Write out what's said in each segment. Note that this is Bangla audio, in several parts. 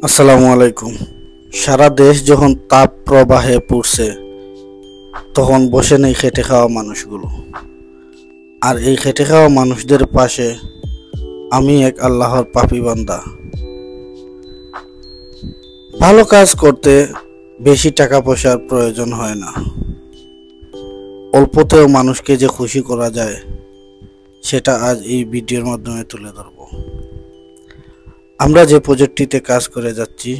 আসসালামু আলাইকুম। সারা দেশ যখন তাপ প্রবাহে পড়ছে তখন বসে নেই খেটে খাওয়া মানুষগুলো। আর এই খেটে খাওয়া মানুষদের পাশে আমি এক আল্লাহর পাপী বান্দা। ভালো কাজ করতে বেশি টাকা পয়সার প্রয়োজন হয় না, অল্পতেও মানুষকে যে খুশি করা যায় সেটা আজ এই ভিডিওর মাধ্যমে তুলে ধরব। আমরা যে প্রজেক্টটিতে কাজ করে যাচ্ছি,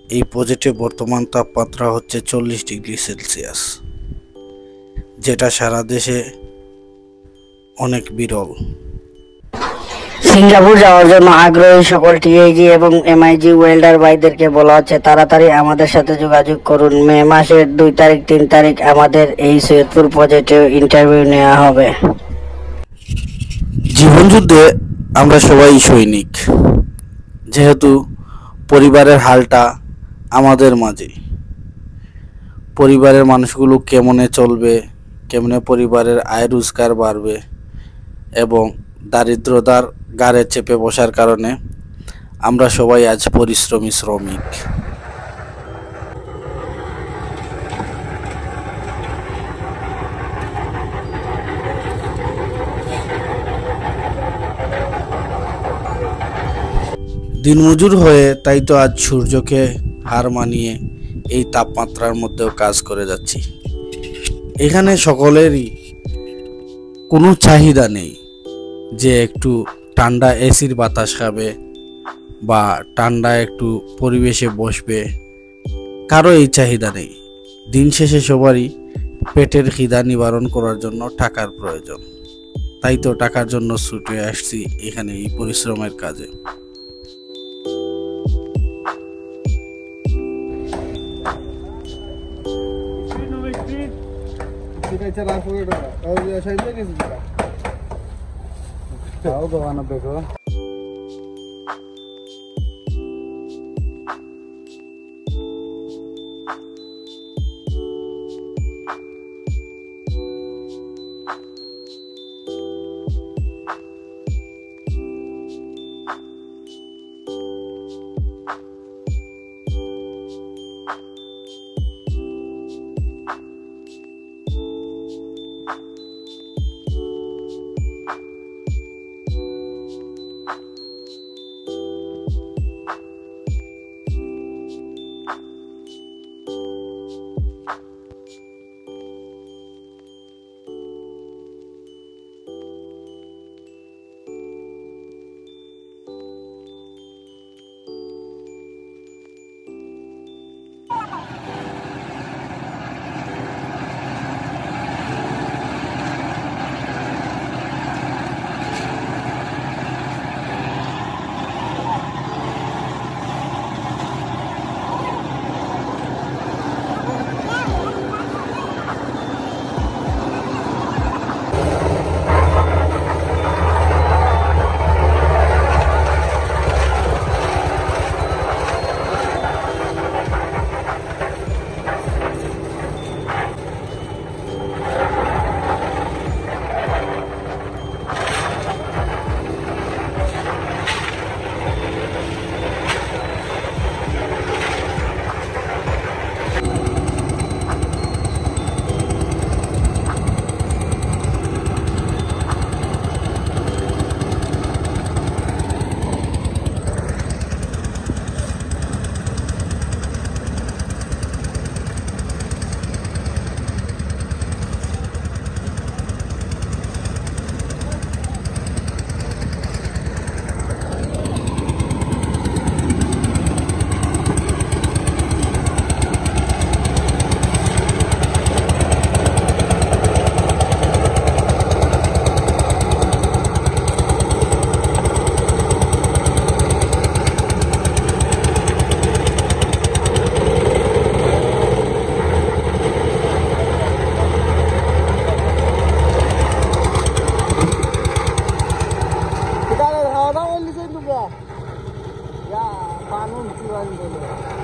এই প্রজেক্টে বর্তমান তাপমাত্রা হচ্ছে 40 ডিগ্রি সেলসিয়াস, যেটা সারা দেশে অনেক বিরল। সিঙ্গাপুর যাওয়ার জন্য আগ্রহী সকল টিআইজি এবং এমআইজি ওয়েল্ডার ভাইদেরকে বলা হচ্ছে তাড়াতাড়ি আমাদের সাথে যোগাযোগ করুন। মে মাসের 2 তারিখ 3 তারিখ আমাদের এই সৈয়দপুর প্রজেক্টে ইন্টারভিউ নেওয়া হবে। জীবনযুদ্ধে আমরা সবাই সৈনিক, যেহেতু পরিবারের হালটা আমাদের মাঝে। পরিবারের মানুষগুলো কেমনে চলবে, কেমনে পরিবারের আয় রোজগার বাড়বে এবং দারিদ্রতার গাড়ে চেপে বসার কারণে আমরা সবাই আজ পরিশ্রমী শ্রমিক। দিনমজুর হয়ে তাই তো আজ সূর্যকে হার মানিয়ে এই তাপমাত্রার মধ্যেও কাজ করে যাচ্ছি। এখানে সকলেরই কোনো চাহিদা নেই যে একটু ঠান্ডা এসির বাতাস খাবে বা ঠান্ডা একটু পরিবেশে বসবে, কারো এই চাহিদা নেই। দিন শেষে সবারই পেটের খিদা নিবারণ করার জন্য টাকার প্রয়োজন। তাই তো টাকার জন্য ছুটে আসছি এখানে এই পরিশ্রমের কাজে। Ya, bangun tuan dulu.